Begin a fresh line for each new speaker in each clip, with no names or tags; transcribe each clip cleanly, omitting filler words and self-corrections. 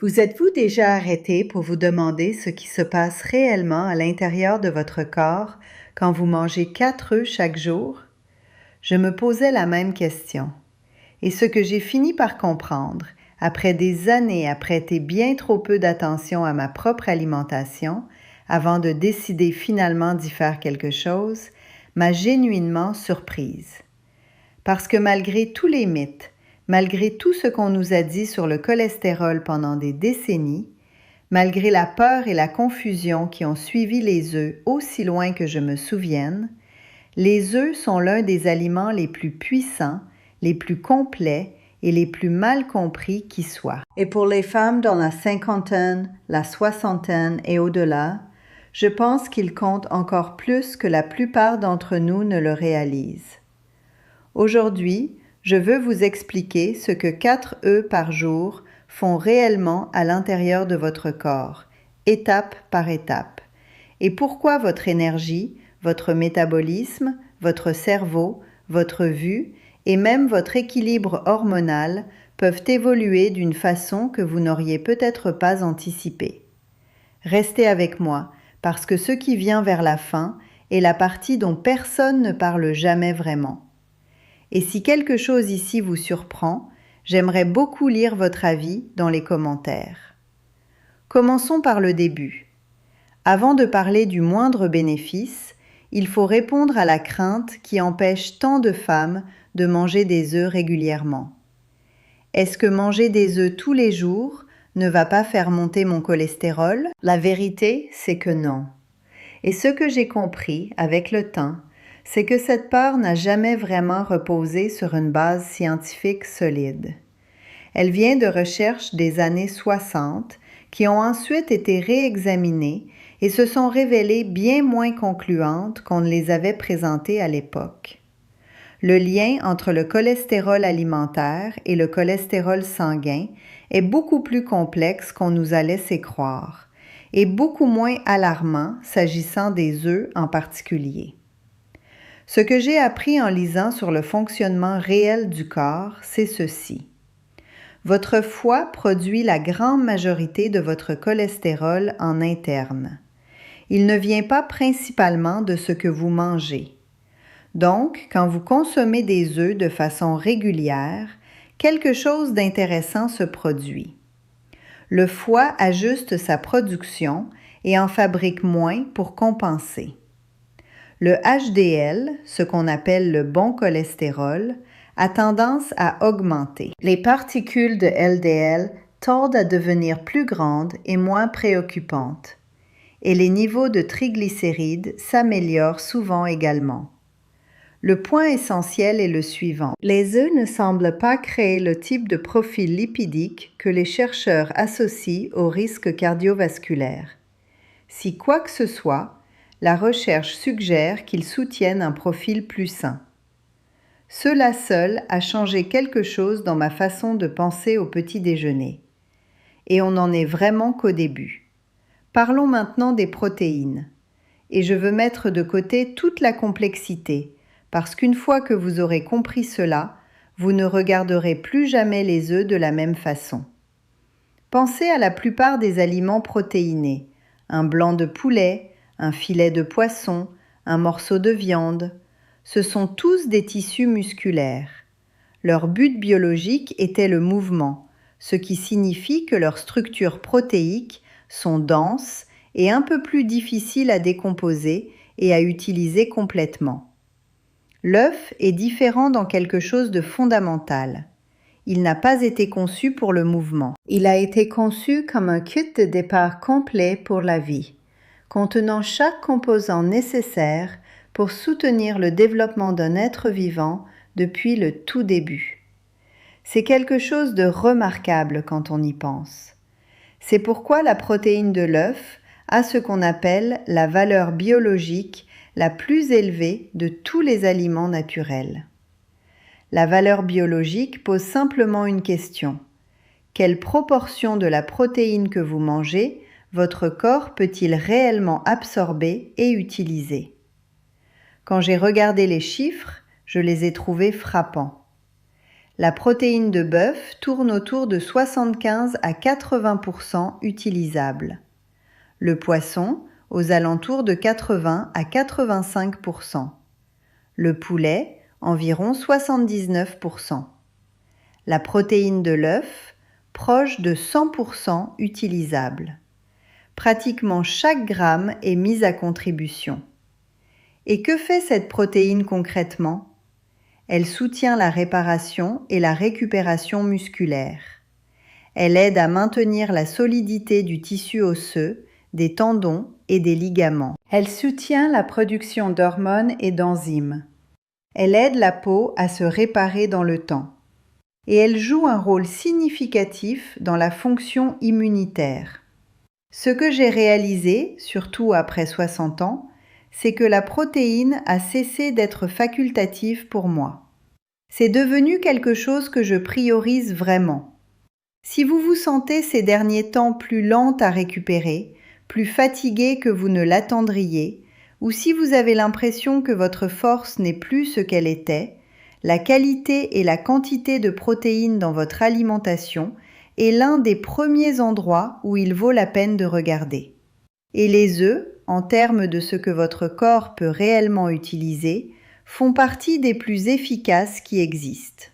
Vous êtes-vous déjà arrêté pour vous demander ce qui se passe réellement à l'intérieur de votre corps quand vous mangez 4 œufs chaque jour? Je me posais la même question. Et ce que j'ai fini par comprendre, après des années à prêter bien trop peu d'attention à ma propre alimentation, avant de décider finalement d'y faire quelque chose, m'a genuinement surprise. Parce que malgré tous les mythes, malgré tout ce qu'on nous a dit sur le cholestérol pendant des décennies, malgré la peur et la confusion qui ont suivi les œufs aussi loin que je me souvienne, les œufs sont l'un des aliments les plus puissants, les plus complets et les plus mal compris qui soient. Et pour les femmes dans la cinquantaine, la soixantaine et au-delà, je pense qu'ils comptent encore plus que la plupart d'entre nous ne le réalisent. Aujourd'hui, je veux vous expliquer ce que 4 œufs par jour font réellement à l'intérieur de votre corps, étape par étape, et pourquoi votre énergie, votre métabolisme, votre cerveau, votre vue et même votre équilibre hormonal peuvent évoluer d'une façon que vous n'auriez peut-être pas anticipée. Restez avec moi, parce que ce qui vient vers la fin est la partie dont personne ne parle jamais vraiment. Et si quelque chose ici vous surprend, j'aimerais beaucoup lire votre avis dans les commentaires. Commençons par le début. Avant de parler du moindre bénéfice, il faut répondre à la crainte qui empêche tant de femmes de manger des œufs régulièrement. Est-ce que manger des œufs tous les jours ne va pas faire monter mon cholestérol? La vérité, c'est que non. Et ce que j'ai compris avec le temps, c'est que cette peur n'a jamais vraiment reposé sur une base scientifique solide. Elle vient de recherches des années 60 qui ont ensuite été réexaminées et se sont révélées bien moins concluantes qu'on ne les avait présentées à l'époque. Le lien entre le cholestérol alimentaire et le cholestérol sanguin est beaucoup plus complexe qu'on nous a laissé croire et beaucoup moins alarmant s'agissant des œufs en particulier. Ce que j'ai appris en lisant sur le fonctionnement réel du corps, c'est ceci. Votre foie produit la grande majorité de votre cholestérol en interne. Il ne vient pas principalement de ce que vous mangez. Donc, quand vous consommez des œufs de façon régulière, quelque chose d'intéressant se produit. Le foie ajuste sa production et en fabrique moins pour compenser. Le HDL, ce qu'on appelle le bon cholestérol, a tendance à augmenter. Les particules de LDL tendent à devenir plus grandes et moins préoccupantes. Et les niveaux de triglycérides s'améliorent souvent également. Le point essentiel est le suivant. Les œufs ne semblent pas créer le type de profil lipidique que les chercheurs associent au risque cardiovasculaire. Si quoi que ce soit, la recherche suggère qu'ils soutiennent un profil plus sain. Cela seul a changé quelque chose dans ma façon de penser au petit déjeuner. Et on n'en est vraiment qu'au début. Parlons maintenant des protéines. Et je veux mettre de côté toute la complexité, parce qu'une fois que vous aurez compris cela, vous ne regarderez plus jamais les œufs de la même façon. Pensez à la plupart des aliments protéinés, un blanc de poulet, un filet de poisson, un morceau de viande. Ce sont tous des tissus musculaires. Leur but biologique était le mouvement, ce qui signifie que leurs structures protéiques sont denses et un peu plus difficiles à décomposer et à utiliser complètement. L'œuf est différent dans quelque chose de fondamental. Il n'a pas été conçu pour le mouvement. Il a été conçu comme un kit de départ complet pour la vie, contenant chaque composant nécessaire pour soutenir le développement d'un être vivant depuis le tout début. C'est quelque chose de remarquable quand on y pense. C'est pourquoi la protéine de l'œuf a ce qu'on appelle la valeur biologique la plus élevée de tous les aliments naturels. La valeur biologique pose simplement une question. Quelle proportion de la protéine que vous mangez votre corps peut-il réellement absorber et utiliser? Quand j'ai regardé les chiffres, je les ai trouvés frappants. La protéine de bœuf tourne autour de 75 à 80% utilisable. Le poisson, aux alentours de 80 à 85%. Le poulet, environ 79%. La protéine de l'œuf, proche de 100% utilisable. Pratiquement chaque gramme est mis à contribution. Et que fait cette protéine concrètement? Elle soutient la réparation et la récupération musculaire. Elle aide à maintenir la solidité du tissu osseux, des tendons et des ligaments. Elle soutient la production d'hormones et d'enzymes. Elle aide la peau à se réparer dans le temps. Et elle joue un rôle significatif dans la fonction immunitaire. Ce que j'ai réalisé, surtout après 60 ans, c'est que la protéine a cessé d'être facultative pour moi. C'est devenu quelque chose que je priorise vraiment. Si vous vous sentez ces derniers temps plus lente à récupérer, plus fatiguée que vous ne l'attendriez, ou si vous avez l'impression que votre force n'est plus ce qu'elle était, la qualité et la quantité de protéines dans votre alimentation est l'un des premiers endroits où il vaut la peine de regarder. Et les œufs, en termes de ce que votre corps peut réellement utiliser, font partie des plus efficaces qui existent.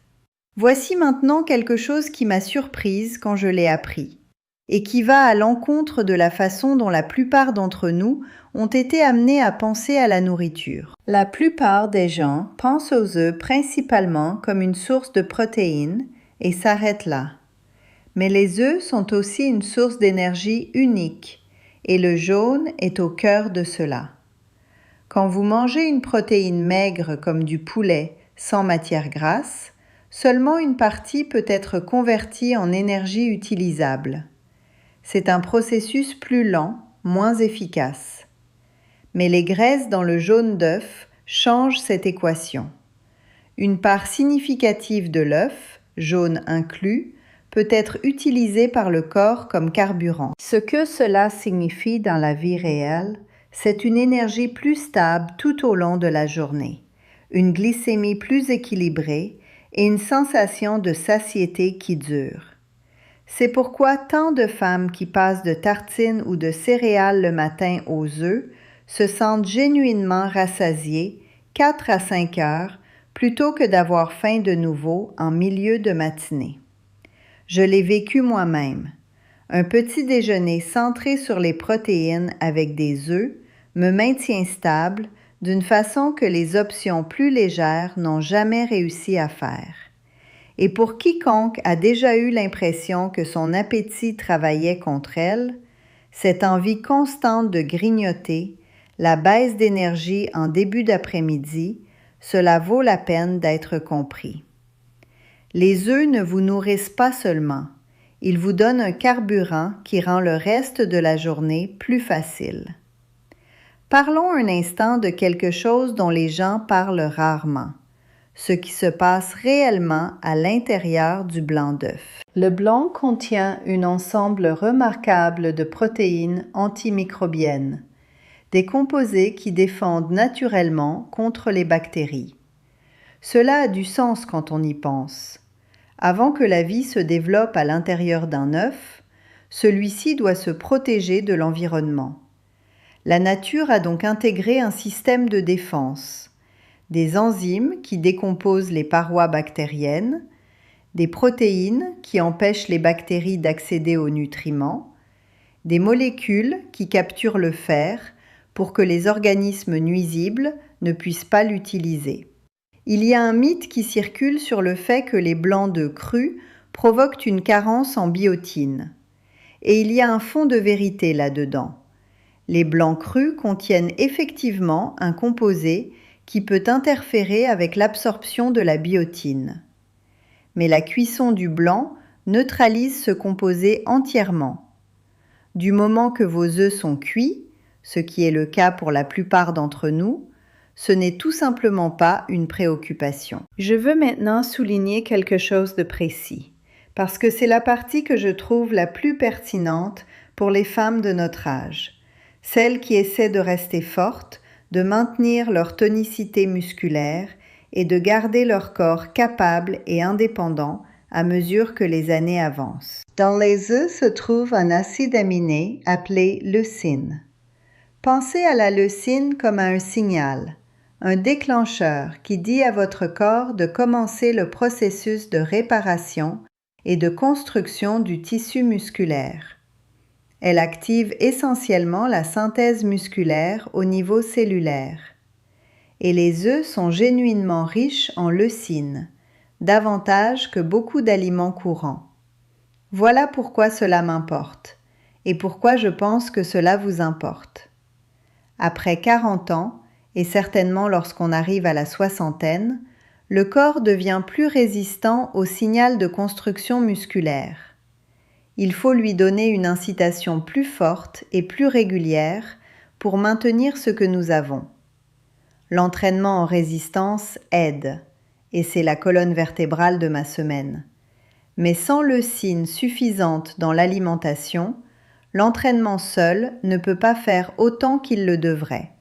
Voici maintenant quelque chose qui m'a surprise quand je l'ai appris, et qui va à l'encontre de la façon dont la plupart d'entre nous ont été amenés à penser à la nourriture. La plupart des gens pensent aux œufs principalement comme une source de protéines et s'arrêtent là. Mais les œufs sont aussi une source d'énergie unique, et le jaune est au cœur de cela. Quand vous mangez une protéine maigre comme du poulet sans matière grasse, seulement une partie peut être convertie en énergie utilisable. C'est un processus plus lent, moins efficace. Mais les graisses dans le jaune d'œuf changent cette équation. Une part significative de l'œuf, jaune inclus, peut être utilisée par le corps comme carburant. Ce que cela signifie dans la vie réelle, c'est une énergie plus stable tout au long de la journée, une glycémie plus équilibrée et une sensation de satiété qui dure. C'est pourquoi tant de femmes qui passent de tartines ou de céréales le matin aux œufs se sentent genuinement rassasiées 4 à 5 heures plutôt que d'avoir faim de nouveau en milieu de matinée. Je l'ai vécu moi-même. Un petit déjeuner centré sur les protéines avec des œufs me maintient stable d'une façon que les options plus légères n'ont jamais réussi à faire. Et pour quiconque a déjà eu l'impression que son appétit travaillait contre elle, cette envie constante de grignoter, la baisse d'énergie en début d'après-midi, cela vaut la peine d'être compris. Les œufs ne vous nourrissent pas seulement, ils vous donnent un carburant qui rend le reste de la journée plus facile. Parlons un instant de quelque chose dont les gens parlent rarement, ce qui se passe réellement à l'intérieur du blanc d'œuf. Le blanc contient un ensemble remarquable de protéines antimicrobiennes, des composés qui défendent naturellement contre les bactéries. Cela a du sens quand on y pense. Avant que la vie se développe à l'intérieur d'un œuf, celui-ci doit se protéger de l'environnement. La nature a donc intégré un système de défense, des enzymes qui décomposent les parois bactériennes, des protéines qui empêchent les bactéries d'accéder aux nutriments, des molécules qui capturent le fer pour que les organismes nuisibles ne puissent pas l'utiliser. Il y a un mythe qui circule sur le fait que les blancs d'œufs crus provoquent une carence en biotine. Et il y a un fond de vérité là-dedans. Les blancs crus contiennent effectivement un composé qui peut interférer avec l'absorption de la biotine. Mais la cuisson du blanc neutralise ce composé entièrement. Du moment que vos œufs sont cuits, ce qui est le cas pour la plupart d'entre nous, ce n'est tout simplement pas une préoccupation. Je veux maintenant souligner quelque chose de précis, parce que c'est la partie que je trouve la plus pertinente pour les femmes de notre âge, celles qui essaient de rester fortes, de maintenir leur tonicité musculaire et de garder leur corps capable et indépendant à mesure que les années avancent. Dans les œufs se trouve un acide aminé appelé leucine. Pensez à la leucine comme à un signal, un déclencheur qui dit à votre corps de commencer le processus de réparation et de construction du tissu musculaire. Elle active essentiellement la synthèse musculaire au niveau cellulaire. Et les œufs sont genuinement riches en leucine, davantage que beaucoup d'aliments courants. Voilà pourquoi cela m'importe, et pourquoi je pense que cela vous importe. Après 40 ans, et certainement lorsqu'on arrive à la soixantaine, le corps devient plus résistant au signal de construction musculaire. Il faut lui donner une incitation plus forte et plus régulière pour maintenir ce que nous avons. L'entraînement en résistance aide, et c'est la colonne vertébrale de ma semaine. Mais sans leucine suffisante dans l'alimentation, l'entraînement seul ne peut pas faire autant qu'il le devrait.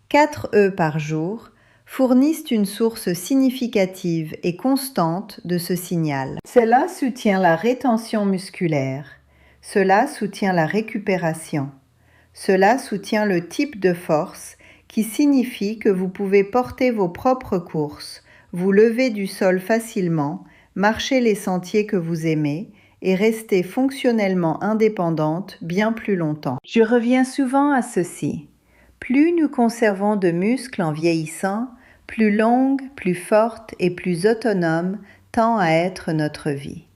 4 œufs par jour fournissent une source significative et constante de ce signal. Cela soutient la rétention musculaire, cela soutient la récupération, cela soutient le type de force qui signifie que vous pouvez porter vos propres courses, vous lever du sol facilement, marcher les sentiers que vous aimez et rester fonctionnellement indépendante bien plus longtemps. Je reviens souvent à ceci. Plus nous conservons de muscles en vieillissant, plus longue, plus forte et plus autonome tend à être notre vie.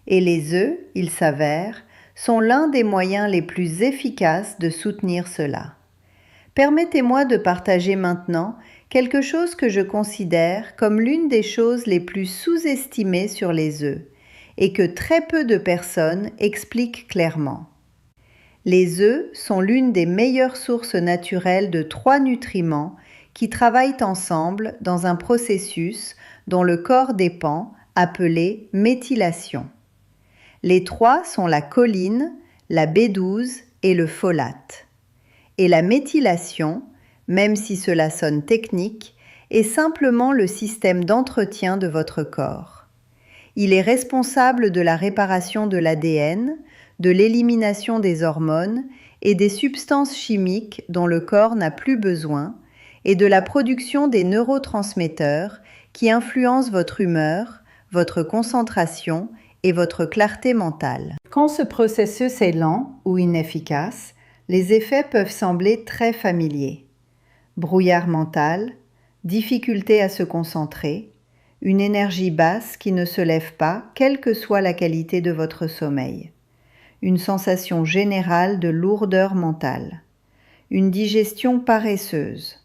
Et les œufs, il s'avère, sont l'un des moyens les plus efficaces de soutenir cela. Permettez-moi de partager maintenant quelque chose que je considère comme l'une des choses les plus sous-estimées sur les œufs et que très peu de personnes expliquent clairement. Les œufs sont l'une des meilleures sources naturelles de 3 nutriments qui travaillent ensemble dans un processus dont le corps dépend, appelé méthylation. Les 3 sont la choline, la B12 et le folate. Et la méthylation, même si cela sonne technique, est simplement le système d'entretien de votre corps. Il est responsable de la réparation de l'ADN, de l'élimination des hormones et des substances chimiques dont le corps n'a plus besoin, et de la production des neurotransmetteurs qui influencent votre humeur, votre concentration et votre clarté mentale. Quand ce processus est lent ou inefficace, les effets peuvent sembler très familiers. Brouillard mental, difficulté à se concentrer, une énergie basse qui ne se lève pas, quelle que soit la qualité de votre sommeil, une sensation générale de lourdeur mentale, une digestion paresseuse,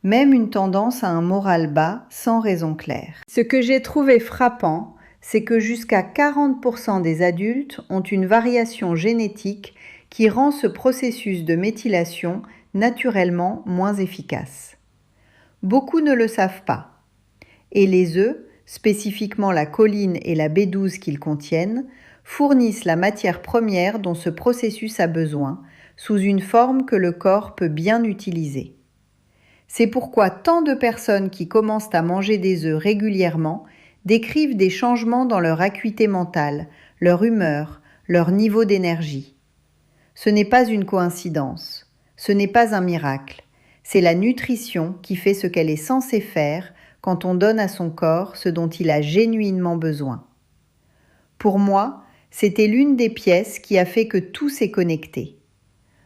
même une tendance à un moral bas sans raison claire. Ce que j'ai trouvé frappant, c'est que jusqu'à 40% des adultes ont une variation génétique qui rend ce processus de méthylation naturellement moins efficace. Beaucoup ne le savent pas. Et les œufs, spécifiquement la choline et la B12 qu'ils contiennent, fournissent la matière première dont ce processus a besoin, sous une forme que le corps peut bien utiliser. C'est pourquoi tant de personnes qui commencent à manger des œufs régulièrement décrivent des changements dans leur acuité mentale, leur humeur, leur niveau d'énergie. Ce n'est pas une coïncidence, ce n'est pas un miracle, c'est la nutrition qui fait ce qu'elle est censée faire quand on donne à son corps ce dont il a genuinement besoin. Pour moi, c'était l'une des pièces qui a fait que tout s'est connecté.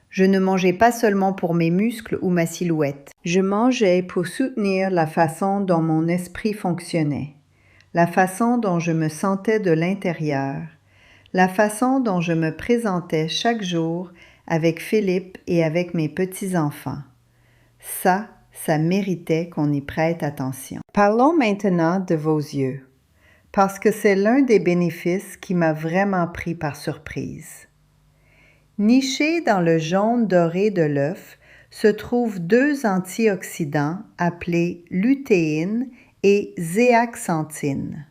Je ne mangeais pas seulement pour mes muscles ou ma silhouette. Je mangeais pour soutenir la façon dont mon esprit fonctionnait, la façon dont je me sentais de l'intérieur, la façon dont je me présentais chaque jour avec Philippe et avec mes petits-enfants. Ça méritait qu'on y prête attention. Parlons maintenant de vos yeux, parce que c'est l'un des bénéfices qui m'a vraiment pris par surprise. Nichés dans le jaune doré de l'œuf se trouvent 2 antioxydants appelés lutéine et zéaxanthine.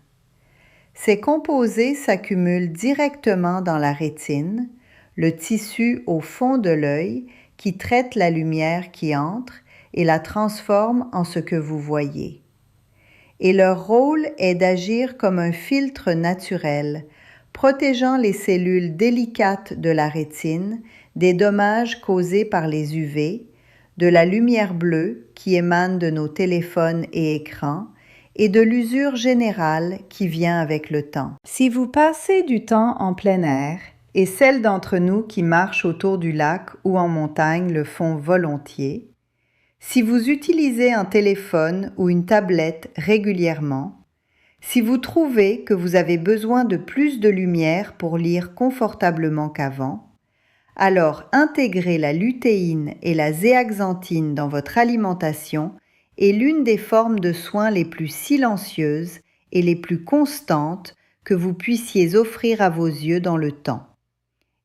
Ces composés s'accumulent directement dans la rétine, le tissu au fond de l'œil qui traite la lumière qui entre et la transforme en ce que vous voyez. et leur rôle est d'agir comme un filtre naturel, protégeant les cellules délicates de la rétine des dommages causés par les UV, de la lumière bleue qui émane de nos téléphones et écrans, et de l'usure générale qui vient avec le temps. Si vous passez du temps en plein air, et celles d'entre nous qui marchent autour du lac ou en montagne le font volontiers, si vous utilisez un téléphone ou une tablette régulièrement, si vous trouvez que vous avez besoin de plus de lumière pour lire confortablement qu'avant, alors intégrer la lutéine et la zéaxanthine dans votre alimentation est l'une des formes de soins les plus silencieuses et les plus constantes que vous puissiez offrir à vos yeux dans le temps.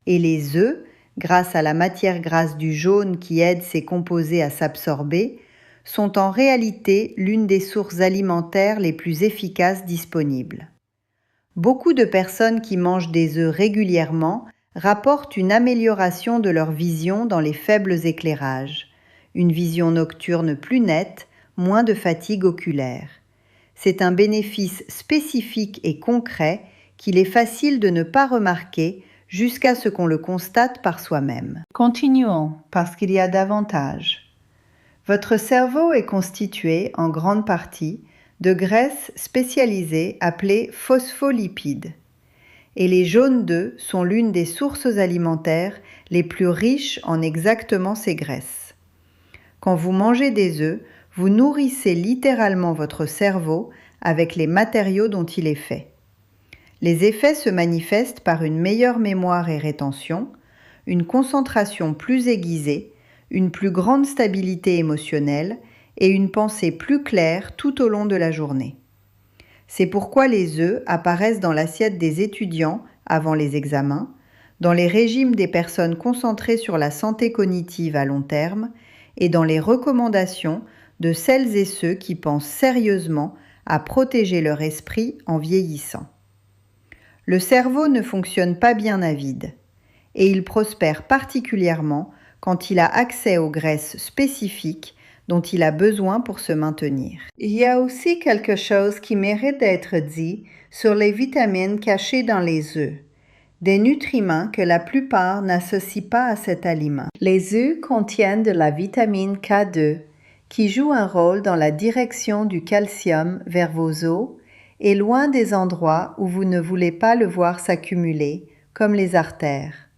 Et les œufs, grâce à la matière grasse du jaune qui aide ces composés à s'absorber, sont en réalité l'une des sources alimentaires les plus efficaces disponibles. Beaucoup de personnes qui mangent des œufs régulièrement rapportent une amélioration de leur vision dans les faibles éclairages, une vision nocturne plus nette, moins de fatigue oculaire. C'est un bénéfice spécifique et concret qu'il est facile de ne pas remarquer jusqu'à ce qu'on le constate par soi-même. Continuons, parce qu'il y a davantage. Votre cerveau est constitué, en grande partie, de graisses spécialisées appelées phospholipides. Et les jaunes d'œufs sont l'une des sources alimentaires les plus riches en exactement ces graisses. Quand vous mangez des œufs, vous nourrissez littéralement votre cerveau avec les matériaux dont il est fait. Les effets se manifestent par une meilleure mémoire et rétention, une concentration plus aiguisée, une plus grande stabilité émotionnelle et une pensée plus claire tout au long de la journée. C'est pourquoi les œufs apparaissent dans l'assiette des étudiants avant les examens, dans les régimes des personnes concentrées sur la santé cognitive à long terme et dans les recommandations de celles et ceux qui pensent sérieusement à protéger leur esprit en vieillissant. Le cerveau ne fonctionne pas bien à vide, et il prospère particulièrement quand il a accès aux graisses spécifiques dont il a besoin pour se maintenir. Il y a aussi quelque chose qui mérite d'être dit sur les vitamines cachées dans les œufs, des nutriments que la plupart n'associent pas à cet aliment. Les œufs contiennent de la vitamine K2, qui joue un rôle dans la direction du calcium vers vos os et loin des endroits où vous ne voulez pas le voir s'accumuler, comme les artères.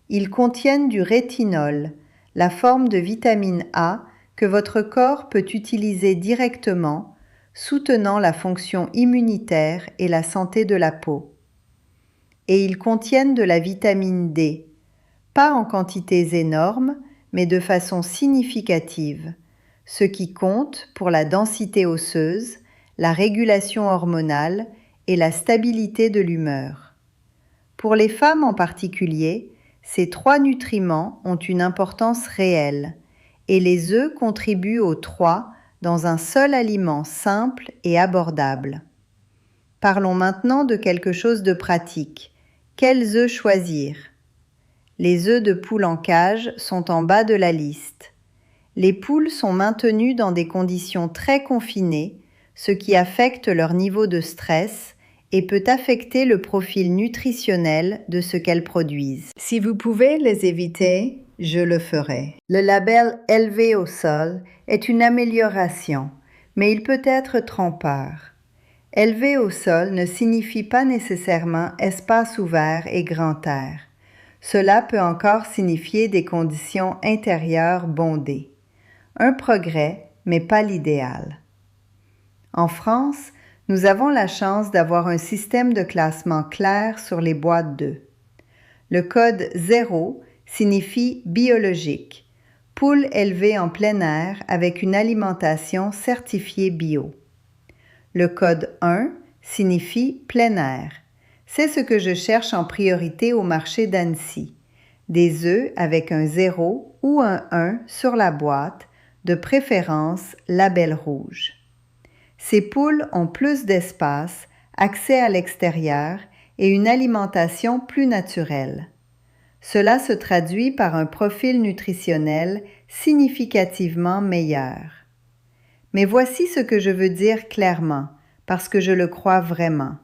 Ils contiennent du rétinol, la forme de vitamine A que votre corps peut utiliser directement, soutenant la fonction immunitaire et la santé de la peau. Et ils contiennent de la vitamine D, pas en quantités énormes, mais de façon significative, ce qui compte pour la densité osseuse, la régulation hormonale et la stabilité de l'humeur. Pour les femmes en particulier, ces 3 nutriments ont une importance réelle et les œufs contribuent aux 3 dans un seul aliment simple et abordable. Parlons maintenant de quelque chose de pratique. Quels œufs choisir? Les œufs de poule en cage sont en bas de la liste. Les poules sont maintenues dans des conditions très confinées, ce qui affecte leur niveau de stress et peut affecter le profil nutritionnel de ce qu'elles produisent. Si vous pouvez les éviter, je le ferai. Le label « Élevé au sol » est une amélioration, mais il peut être trompeur. Élevé au sol ne signifie pas nécessairement espace ouvert et grand air. Cela peut encore signifier des conditions intérieures bondées. Un progrès, mais pas l'idéal. En France, nous avons la chance d'avoir un système de classement clair sur les boîtes d'œufs. Le code 0 signifie biologique, poule élevée en plein air avec une alimentation certifiée bio. Le code 1 signifie plein air. C'est ce que je cherche en priorité au marché d'Annecy. Des œufs avec un 0 ou un 1 sur la boîte, de préférence label rouge. Ces poules ont plus d'espace, accès à l'extérieur et une alimentation plus naturelle. Cela se traduit par un profil nutritionnel significativement meilleur. Mais voici ce que je veux dire clairement, parce que je le crois vraiment.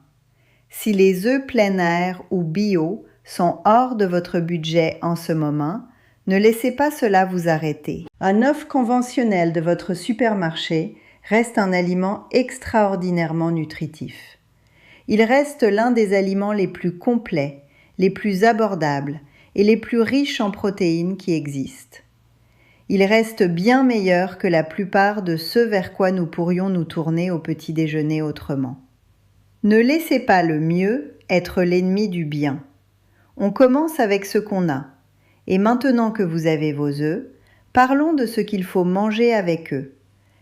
Si les œufs plein air ou bio sont hors de votre budget en ce moment, ne laissez pas cela vous arrêter. Un œuf conventionnel de votre supermarché reste un aliment extraordinairement nutritif. Il reste l'un des aliments les plus complets, les plus abordables et les plus riches en protéines qui existent. Il reste bien meilleur que la plupart de ceux vers quoi nous pourrions nous tourner au petit déjeuner autrement. Ne laissez pas le mieux être l'ennemi du bien. On commence avec ce qu'on a. Et maintenant que vous avez vos œufs, parlons de ce qu'il faut manger avec eux.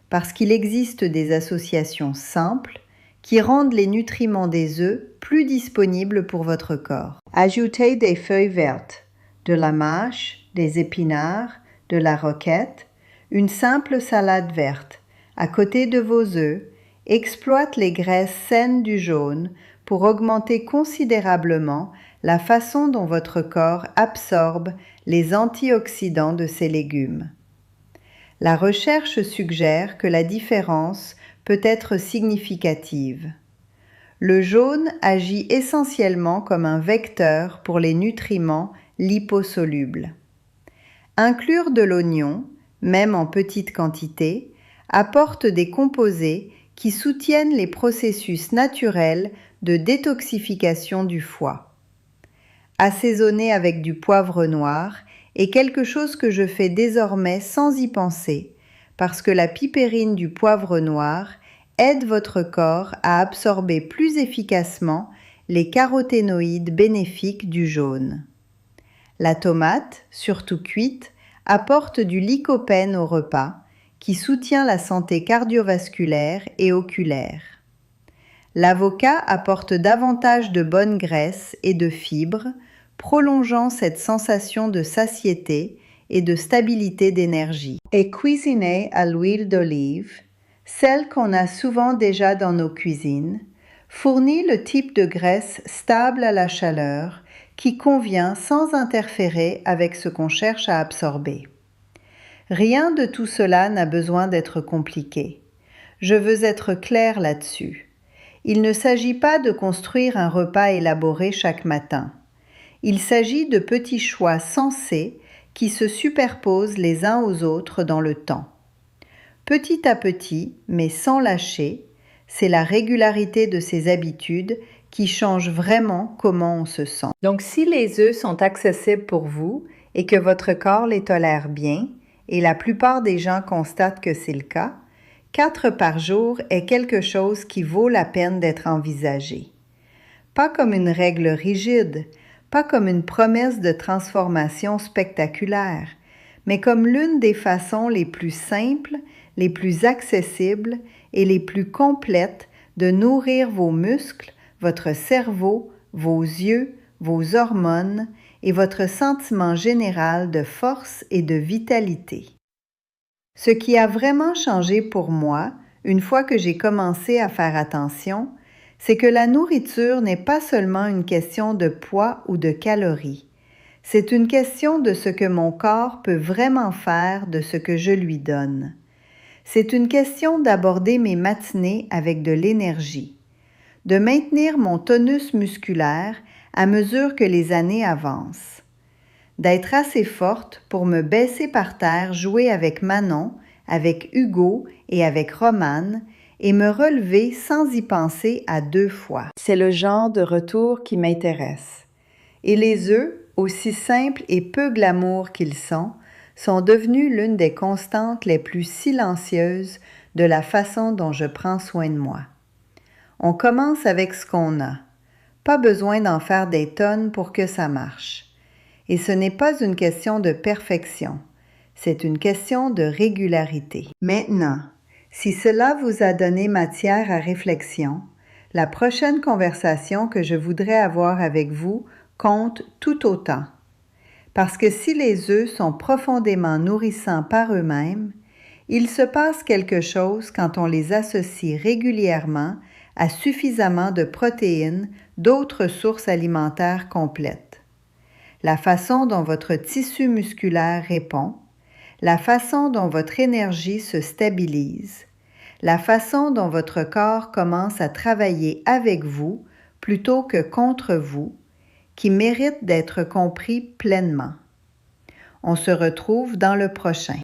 Parce qu'il existe des associations simples qui rendent les nutriments des œufs plus disponibles pour votre corps. Ajoutez des feuilles vertes, de la mâche, des épinards, de la roquette, une simple salade verte, à côté de vos œufs. Exploite les graisses saines du jaune pour augmenter considérablement la façon dont votre corps absorbe les antioxydants de ces légumes. La recherche suggère que la différence peut être significative. Le jaune agit essentiellement comme un vecteur pour les nutriments liposolubles. Inclure de l'oignon, même en petite quantité, apporte des composés qui soutiennent les processus naturels de détoxification du foie. Assaisonner avec du poivre noir est quelque chose que je fais désormais sans y penser, parce que la pipérine du poivre noir aide votre corps à absorber plus efficacement les caroténoïdes bénéfiques du jaune. La tomate, surtout cuite, apporte du lycopène au repas, qui soutient la santé cardiovasculaire et oculaire. L'avocat apporte davantage de bonnes graisses et de fibres, prolongeant cette sensation de satiété et de stabilité d'énergie. Et cuisiner à l'huile d'olive, celle qu'on a souvent déjà dans nos cuisines, fournit le type de graisse stable à la chaleur qui convient sans interférer avec ce qu'on cherche à absorber. Rien de tout cela n'a besoin d'être compliqué. Je veux être claire là-dessus. Il ne s'agit pas de construire un repas élaboré chaque matin. Il s'agit de petits choix sensés qui se superposent les uns aux autres dans le temps. Petit à petit, mais sans lâcher, c'est la régularité de ces habitudes qui change vraiment comment on se sent. Donc, si les œufs sont accessibles pour vous et que votre corps les tolère bien, et la plupart des gens constatent que c'est le cas, 4 par jour est quelque chose qui vaut la peine d'être envisagé. Pas comme une règle rigide, pas comme une promesse de transformation spectaculaire, mais comme l'une des façons les plus simples, les plus accessibles et les plus complètes de nourrir vos muscles, votre cerveau, vos yeux, vos hormones et votre sentiment général de force et de vitalité. Ce qui a vraiment changé pour moi, une fois que j'ai commencé à faire attention, c'est que la nourriture n'est pas seulement une question de poids ou de calories. C'est une question de ce que mon corps peut vraiment faire de ce que je lui donne. C'est une question d'aborder mes matinées avec de l'énergie, de maintenir mon tonus musculaire à mesure que les années avancent, d'être assez forte pour me baisser par terre, jouer avec Manon, avec Hugo et avec Romane et me relever sans y penser à 2 fois. C'est le genre de retour qui m'intéresse. Et les œufs, aussi simples et peu glamour qu'ils sont devenus l'une des constantes les plus silencieuses de la façon dont je prends soin de moi. On commence avec ce qu'on a. Pas besoin d'en faire des tonnes pour que ça marche. Et ce n'est pas une question de perfection, c'est une question de régularité. Maintenant, si cela vous a donné matière à réflexion, la prochaine conversation que je voudrais avoir avec vous compte tout autant. Parce que si les œufs sont profondément nourrissants par eux-mêmes, il se passe quelque chose quand on les associe régulièrement à suffisamment de protéines d'autres sources alimentaires complètes. La façon dont votre tissu musculaire répond, la façon dont votre énergie se stabilise, la façon dont votre corps commence à travailler avec vous plutôt que contre vous, qui mérite d'être compris pleinement. On se retrouve dans le prochain.